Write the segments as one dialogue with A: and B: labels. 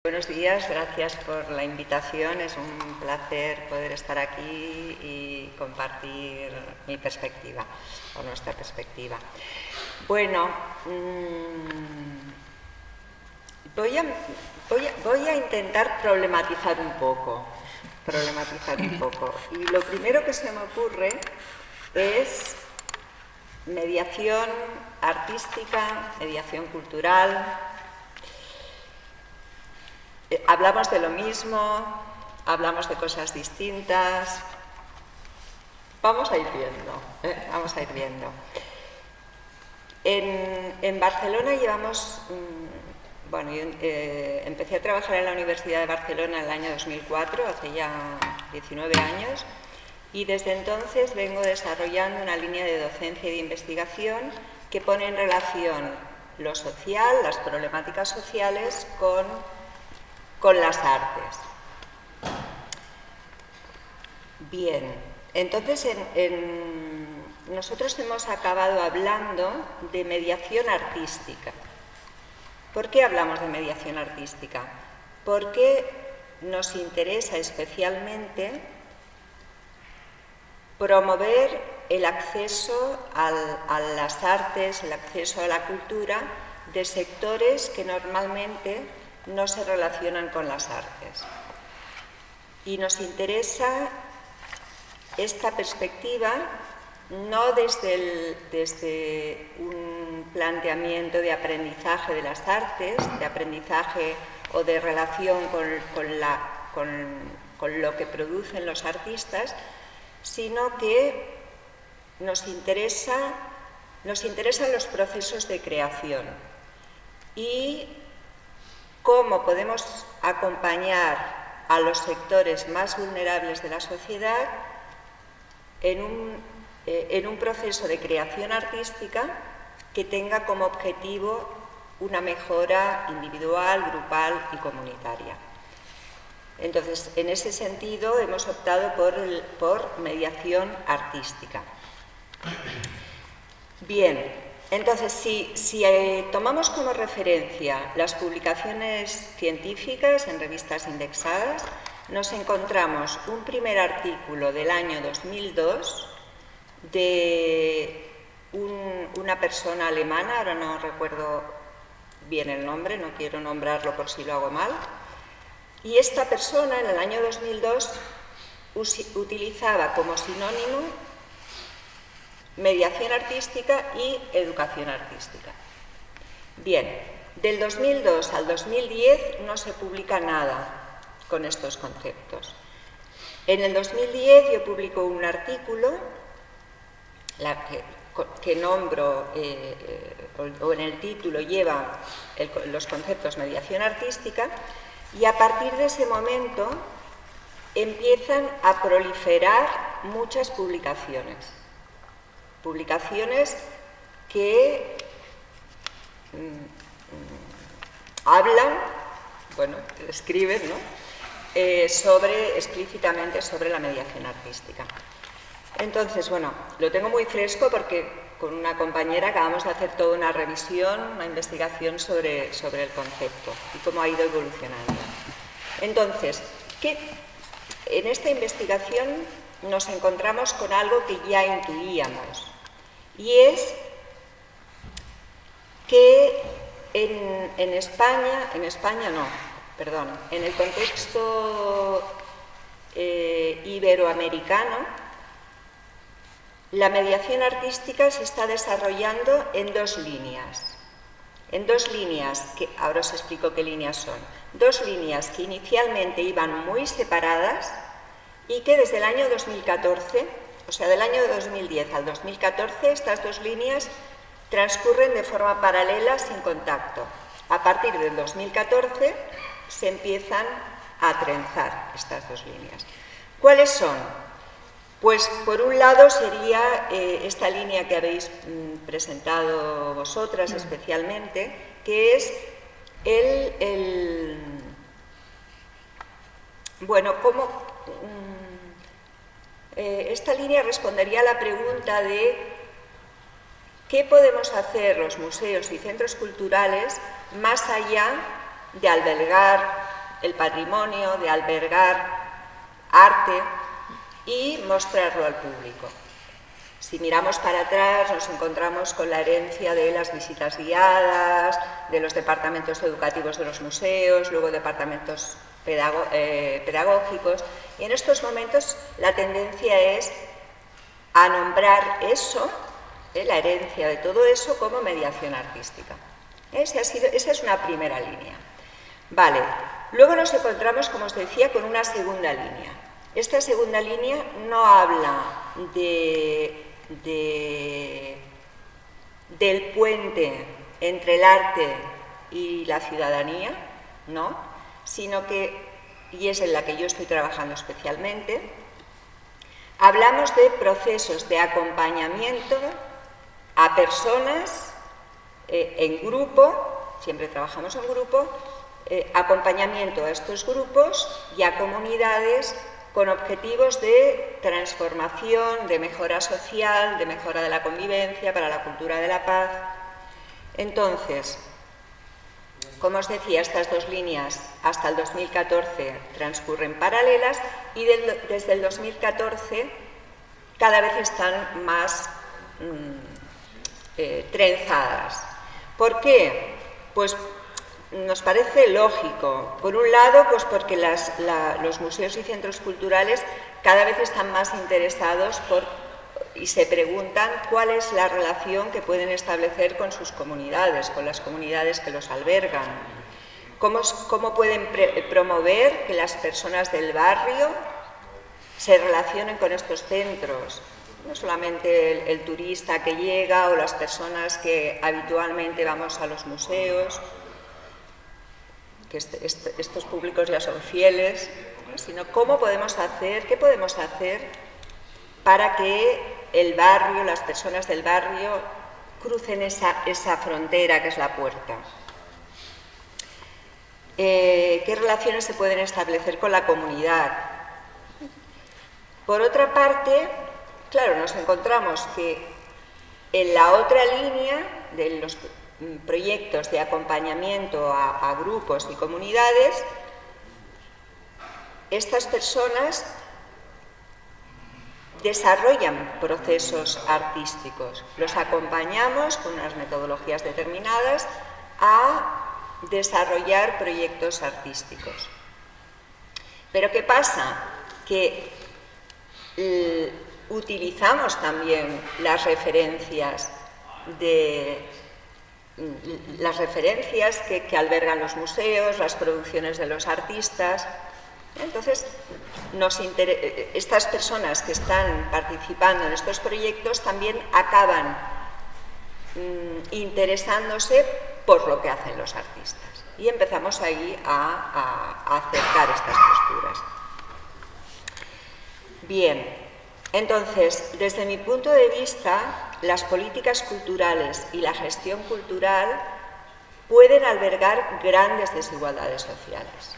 A: Buenos días, gracias por la invitación. Es un placer poder estar aquí y compartir mi perspectiva, o nuestra perspectiva. Bueno, voy a intentar problematizar un poco. Y lo primero que se me ocurre es mediación artística, mediación cultural. Hablamos de lo mismo, hablamos de cosas distintas. Vamos a ir viendo. En Barcelona llevamos... yo empecé a trabajar en la Universidad de Barcelona en el año 2004, hace ya 19 años, y desde entonces vengo desarrollando una línea de docencia y de investigación que pone en relación lo social, las problemáticas sociales, con las artes. Bien, entonces nosotros hemos acabado hablando de mediación artística. ¿Por qué hablamos de mediación artística? Porque nos interesa especialmente promover el acceso a las artes, el acceso a la cultura de sectores que normalmente no se relacionan con las artes. Y nos interesa esta perspectiva no desde un planteamiento de aprendizaje de las artes, de aprendizaje o de relación con lo que producen los artistas, sino que nos interesan los procesos de creación y cómo podemos acompañar a los sectores más vulnerables de la sociedad en un proceso de creación artística que tenga como objetivo una mejora individual, grupal y comunitaria. Entonces, en ese sentido, hemos optado por mediación artística. Bien. Entonces, si tomamos como referencia las publicaciones científicas en revistas indexadas, nos encontramos un primer artículo del año 2002 de una persona alemana, ahora no recuerdo bien el nombre, no quiero nombrarlo por si lo hago mal, y esta persona en el año 2002 utilizaba como sinónimo mediación artística y educación artística. Bien, del 2002 al 2010 no se publica nada con estos conceptos. En el 2010 yo publico un artículo que nombro, o en el título lleva los conceptos mediación artística, y a partir de ese momento empiezan a proliferar muchas publicaciones que hablan, escriben, ¿no? Explícitamente sobre la mediación artística. Entonces, lo tengo muy fresco porque con una compañera acabamos de hacer toda una revisión, una investigación sobre el concepto y cómo ha ido evolucionando. Entonces, en esta investigación nos encontramos con algo que ya intuíamos, y es que en el contexto iberoamericano, la mediación artística se está desarrollando en dos líneas. Que ahora os explico qué líneas son. Dos líneas que inicialmente iban muy separadas y que desde el año 2014, o sea, del año 2010 al 2014, estas dos líneas transcurren de forma paralela, sin contacto. A partir del 2014 se empiezan a trenzar estas dos líneas. ¿Cuáles son? Pues por un lado sería esta línea que habéis presentado vosotras especialmente, que es esta línea respondería a la pregunta de qué podemos hacer los museos y centros culturales más allá de albergar el patrimonio, de albergar arte y mostrarlo al público. Si miramos para atrás, nos encontramos con la herencia de las visitas guiadas, de los departamentos educativos de los museos, luego departamentos pedagógicos, y en estos momentos la tendencia es a nombrar eso, la herencia de todo eso, como mediación artística. Esa es una primera línea. Vale, luego nos encontramos, como os decía, con una segunda línea. Esta segunda línea no habla del puente entre el arte y la ciudadanía, ¿no? Sino que, y es en la que yo estoy trabajando especialmente, hablamos de procesos de acompañamiento a personas en grupo, siempre trabajamos en grupo, acompañamiento a estos grupos y a comunidades con objetivos de transformación, de mejora social, de mejora de la convivencia, para la cultura de la paz. Entonces, como os decía, estas dos líneas hasta el 2014 transcurren paralelas y desde el 2014 cada vez están más trenzadas. ¿Por qué? Pues nos parece lógico. Por un lado, pues porque los museos y centros culturales cada vez están más interesados y se preguntan cuál es la relación que pueden establecer con sus comunidades, con las comunidades que los albergan. ¿Cómo pueden promover que las personas del barrio se relacionen con estos centros? No solamente el turista que llega o las personas que habitualmente vamos a los museos, que estos públicos ya son fieles, ¿no? Sino qué podemos hacer para que el barrio, las personas del barrio, crucen esa frontera que es la puerta. ¿Qué relaciones se pueden establecer con la comunidad? Por otra parte, claro, nos encontramos que en la otra línea de los proyectos de acompañamiento a grupos y comunidades, estas personas desarrollan procesos artísticos. Los acompañamos con unas metodologías determinadas a desarrollar proyectos artísticos. Pero ¿qué pasa? Que utilizamos también las referencias que albergan los museos, las producciones de los artistas. Entonces, estas personas que están participando en estos proyectos también acaban interesándose por lo que hacen los artistas. Y empezamos ahí a acercar estas posturas. Bien, entonces, desde mi punto de vista, las políticas culturales y la gestión cultural pueden albergar grandes desigualdades sociales.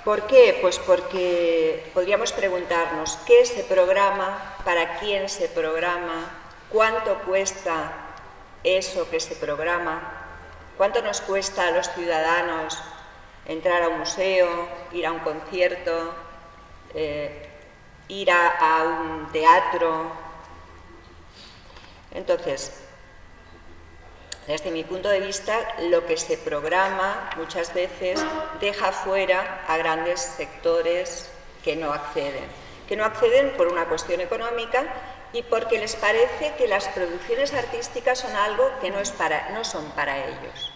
A: ¿Por qué? Pues porque podríamos preguntarnos qué se programa, para quién se programa, cuánto cuesta eso que se programa, cuánto nos cuesta a los ciudadanos entrar a un museo, ir a un concierto, ir a un teatro. Entonces, desde mi punto de vista, lo que se programa muchas veces deja fuera a grandes sectores que no acceden por una cuestión económica y porque les parece que las producciones artísticas son algo que no son para ellos.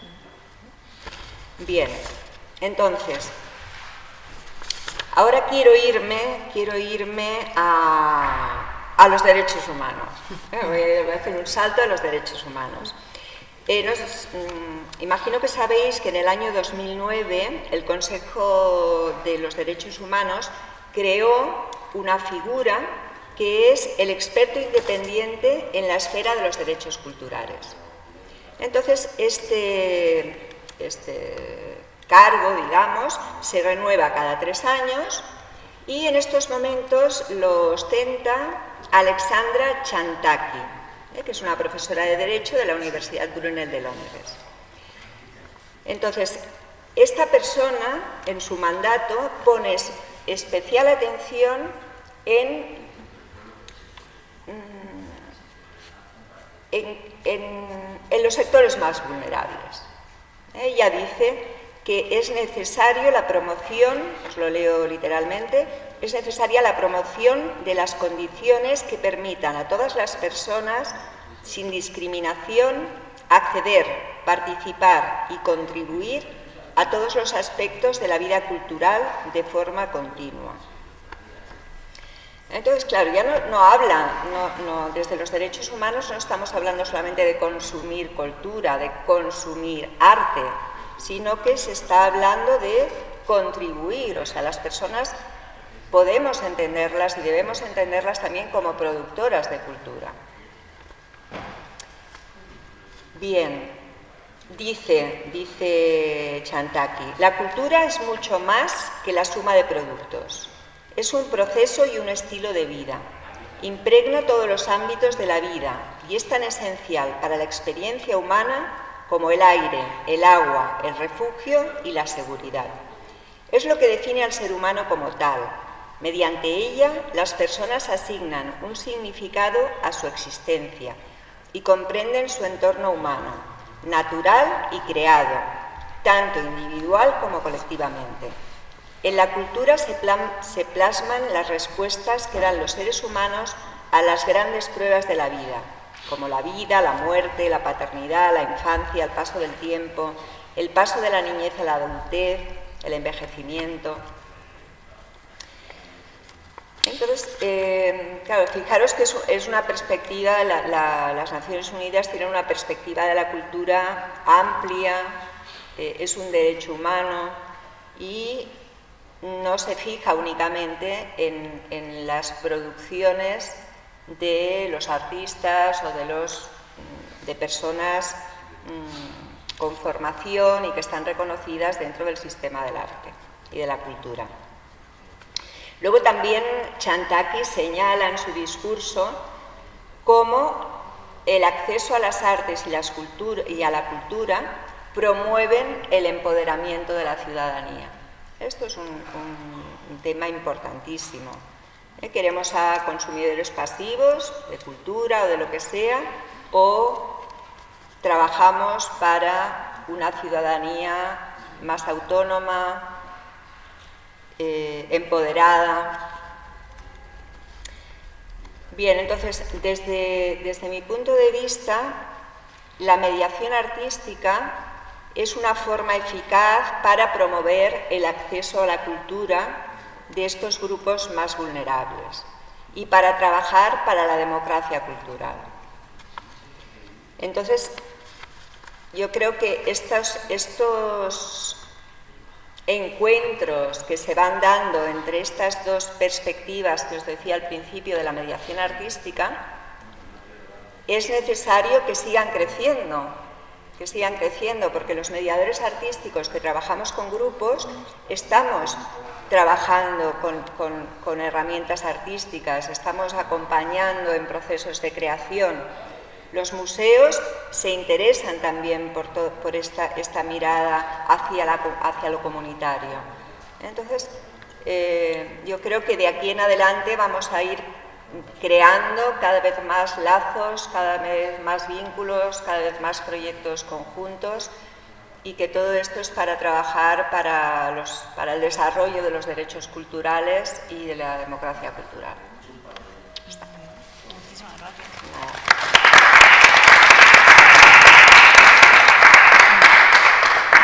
A: Bien, entonces, ahora quiero irme a los derechos humanos. Voy a hacer un salto a los derechos humanos. Imagino que sabéis que en el año 2009 el Consejo de los Derechos Humanos creó una figura que es el experto independiente en la esfera de los derechos culturales. Entonces, este cargo, digamos, se renueva cada 3 años y en estos momentos lo ostenta Alexandra Chantaki, que es una profesora de Derecho de la Universidad Brunel de Londres. Entonces, esta persona, en su mandato, pone especial atención en los sectores más vulnerables. Ella dice que es necesario la promoción, os lo leo literalmente, es necesaria la promoción de las condiciones que permitan a todas las personas, sin discriminación, acceder, participar y contribuir a todos los aspectos de la vida cultural de forma continua. Entonces, claro, ya no habla, desde los derechos humanos no estamos hablando solamente de consumir cultura, de consumir arte, sino que se está hablando de contribuir, o sea, las personas podemos entenderlas y debemos entenderlas también como productoras de cultura. Bien, dice Chantaki, la cultura es mucho más que la suma de productos. Es un proceso y un estilo de vida. Impregna todos los ámbitos de la vida y es tan esencial para la experiencia humana como el aire, el agua, el refugio y la seguridad. Es lo que define al ser humano como tal. Mediante ella, las personas asignan un significado a su existencia y comprenden su entorno humano, natural y creado, tanto individual como colectivamente. En la cultura se plasman las respuestas que dan los seres humanos a las grandes pruebas de la vida, como la vida, la muerte, la paternidad, la infancia, el paso del tiempo, el paso de la niñez a la adultez, el envejecimiento. Entonces, claro, fijaros que es una perspectiva, las Naciones Unidas tienen una perspectiva de la cultura amplia, es un derecho humano y no se fija únicamente en las producciones de los artistas o de personas con formación y que están reconocidas dentro del sistema del arte y de la cultura. Luego también Chantaki señala en su discurso cómo el acceso a las artes y a la cultura promueven el empoderamiento de la ciudadanía. Esto es un tema importantísimo. Queremos a consumidores pasivos de cultura o de lo que sea, o trabajamos para una ciudadanía más autónoma, empoderada. Bien, entonces, desde mi punto de vista, la mediación artística es una forma eficaz para promover el acceso a la cultura de estos grupos más vulnerables y para trabajar para la democracia cultural. Entonces, yo creo que estos encuentros que se van dando entre estas dos perspectivas que os decía al principio de la mediación artística, es necesario que sigan creciendo, porque los mediadores artísticos que trabajamos con grupos estamos trabajando con herramientas artísticas, estamos acompañando en procesos de creación. Los museos se interesan también por esta mirada hacia lo comunitario. Entonces, yo creo que de aquí en adelante vamos a ir creando cada vez más lazos, cada vez más vínculos, cada vez más proyectos conjuntos, y que todo esto es para trabajar para el desarrollo de los derechos culturales y de la democracia cultural.
B: Muchísimas gracias.